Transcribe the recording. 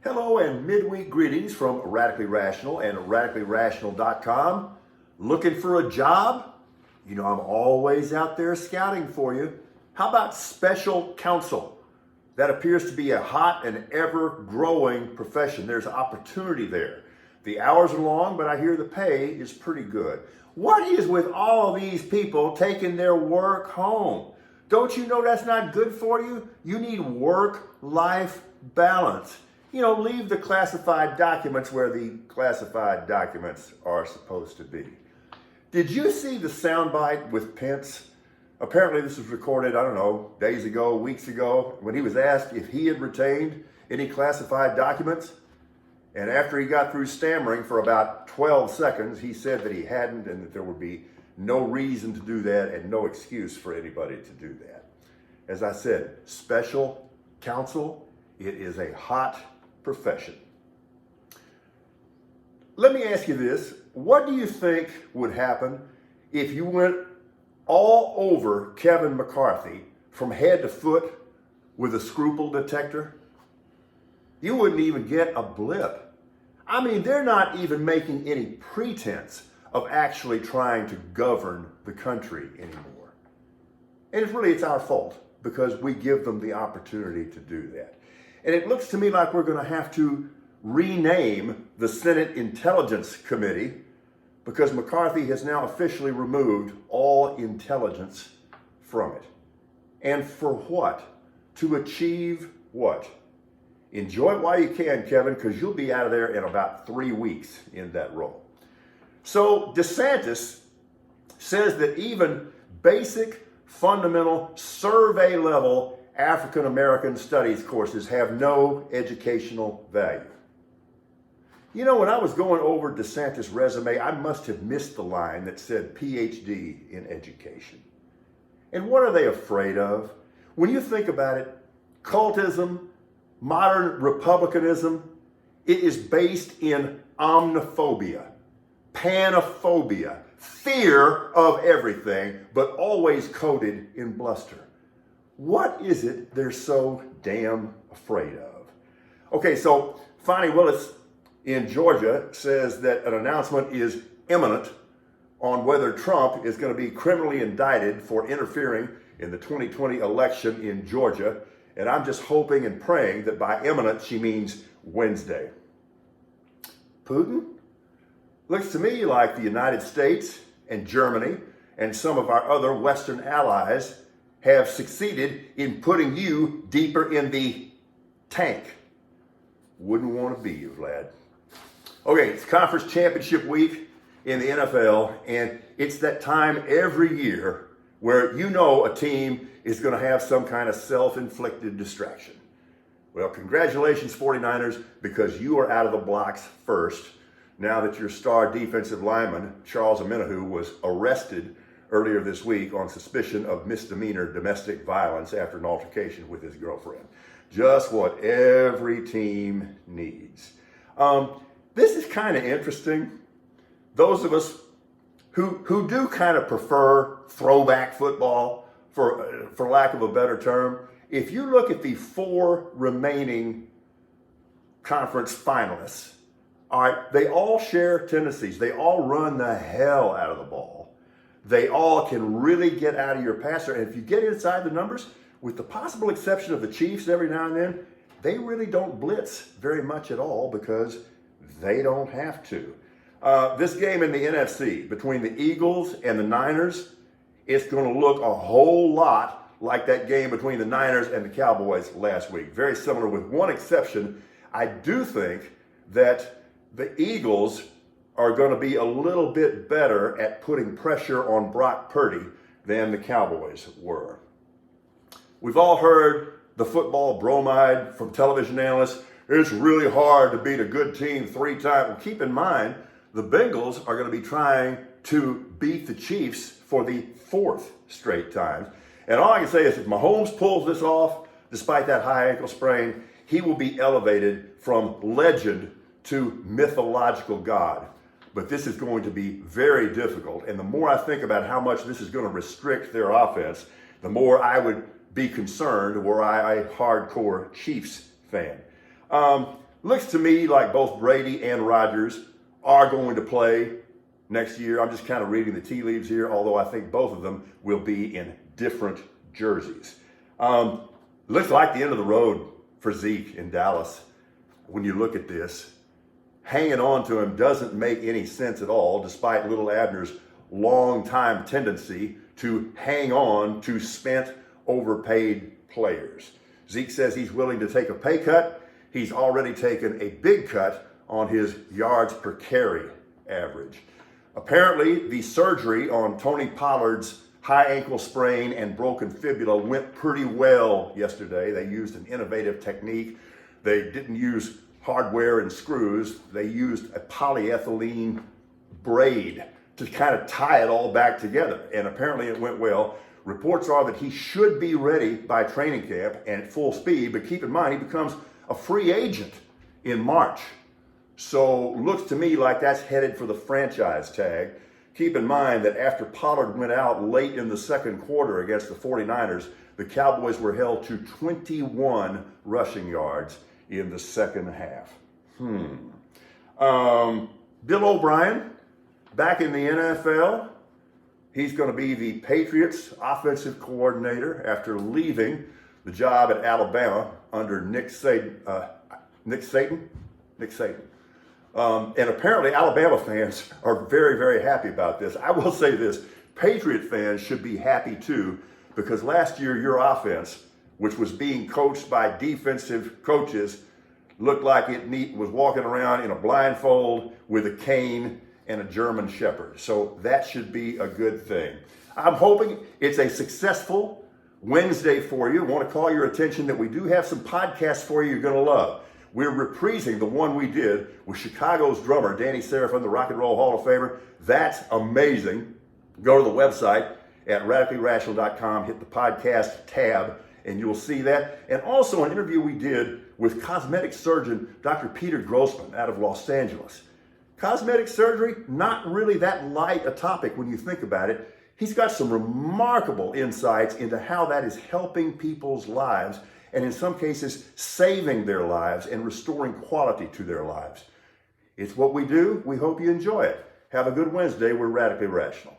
Hello and midweek greetings from Radically Rational and RadicallyRational.com. Looking for a job? You know I'm always out there scouting for you. How about special counsel? That appears to be a hot and ever-growing profession. There's opportunity there. The hours are long, but I hear the pay is pretty good. What is with all these people taking their work home? Don't you know that's not good for you? You need work-life balance. You know, leave the classified documents where the classified documents are supposed to be. Did you see the soundbite with Pence? Apparently this was recorded, I don't know, days ago, weeks ago, when he was asked if he had retained any classified documents. And after he got through stammering for about 12 seconds, he said that he hadn't and that there would be no reason to do that and no excuse for anybody to do that. As I said, special counsel, it is a hot profession. Let me ask you this. What do you think would happen if you went all over Kevin McCarthy from head to foot with a scruple detector? You wouldn't even get a blip. I mean, they're not even making any pretense of actually trying to govern the country anymore. And it's our fault because we give them the opportunity to do that. And it looks to me like we're going to have to rename the Senate Intelligence Committee because McCarthy has now officially removed all intelligence from it. And for what? To achieve what? Enjoy it while you can, Kevin, because you'll be out of there in about 3 weeks in that role. So DeSantis says that even basic, fundamental, survey level African American studies courses have no educational value. You know, when I was going over DeSantis' resume, I must have missed the line that said PhD in education. And what are they afraid of? When you think about it, cultism, modern republicanism, it is based in omniphobia, panophobia, fear of everything, but always coated in bluster. What is it they're so damn afraid of? Okay, so Fani Willis in Georgia says that an announcement is imminent on whether Trump is going to be criminally indicted for interfering in the 2020 election in Georgia. And I'm just hoping and praying that by imminent she means Wednesday. Putin? Looks to me like the United States and Germany and some of our other Western allies have succeeded in putting you deeper in the tank. Wouldn't want to be you, Vlad. Okay, it's conference championship week in the NFL, and it's that time every year where you know a team is going to have some kind of self-inflicted distraction. Well, congratulations, 49ers, because you are out of the blocks first now that your star defensive lineman, Charles Omenihu, was arrested earlier this week on suspicion of misdemeanor domestic violence after an altercation with his girlfriend. Just what every team needs. This is kind of interesting. Those of us who do kind of prefer throwback football, for lack of a better term, if you look at the 4 remaining conference finalists, all right, they all share tendencies. They all run the hell out of the ball. They all can really get out of your passer. And if you get inside the numbers, with the possible exception of the Chiefs every now and then, they really don't blitz very much at all because they don't have to. This game in the NFC between the Eagles and the Niners, it's going to look a whole lot like that game between the Niners and the Cowboys last week. Very similar with one exception. I do think that the Eagles are going to be a little bit better at putting pressure on Brock Purdy than the Cowboys were. We've all heard the football bromide from television analysts. It's really hard to beat a good team 3 times. Well, keep in mind, the Bengals are going to be trying to beat the Chiefs for the 4th straight time. And all I can say is if Mahomes pulls this off, despite that high ankle sprain, he will be elevated from legend to mythological god. But this is going to be very difficult. And the more I think about how much this is going to restrict their offense, the more I would be concerned were I a hardcore Chiefs fan. Looks to me like both Brady and Rodgers are going to play next year. I'm just kind of reading the tea leaves here, although I think both of them will be in different jerseys. Looks like the end of the road for Zeke in Dallas. When you look at this, hanging on to him doesn't make any sense at all, despite Little Abner's long-time tendency to hang on to spent, overpaid players. Zeke says he's willing to take a pay cut. He's already taken a big cut on his yards per carry average. Apparently, the surgery on Tony Pollard's high ankle sprain and broken fibula went pretty well yesterday. They used an innovative technique. They didn't use hardware and screws. They used a polyethylene braid to kind of tie it all back together. And apparently it went well. Reports are that he should be ready by training camp and at full speed, but keep in mind, he becomes a free agent in March. So looks to me like that's headed for the franchise tag. Keep in mind that after Pollard went out late in the second quarter against the 49ers, the Cowboys were held to 21 rushing yards in the second half. Bill O'Brien, back in the NFL. He's going to be the Patriots offensive coordinator after leaving the job at Alabama under Nick Saban. And apparently Alabama fans are very, very happy about this. I will say this, Patriot fans should be happy too, because last year your offense, which was being coached by defensive coaches, looked like it was walking around in a blindfold with a cane and a German Shepherd. So that should be a good thing. I'm hoping it's a successful Wednesday for you. I want to call your attention that we do have some podcasts for you you're going to love. We're reprising the one we did with Chicago's drummer, Danny Serafin, the Rock and Roll Hall of Famer. That's amazing. Go to the website at radicallyrational.com, hit the podcast tab, and you'll see that. And also an interview we did with cosmetic surgeon Dr. Peter Grossman out of Los Angeles. Cosmetic surgery, not really that light a topic when you think about it. He's got some remarkable insights into how that is helping people's lives, and in some cases, saving their lives and restoring quality to their lives. It's what we do. We hope you enjoy it. Have a good Wednesday. We're Radically Rational.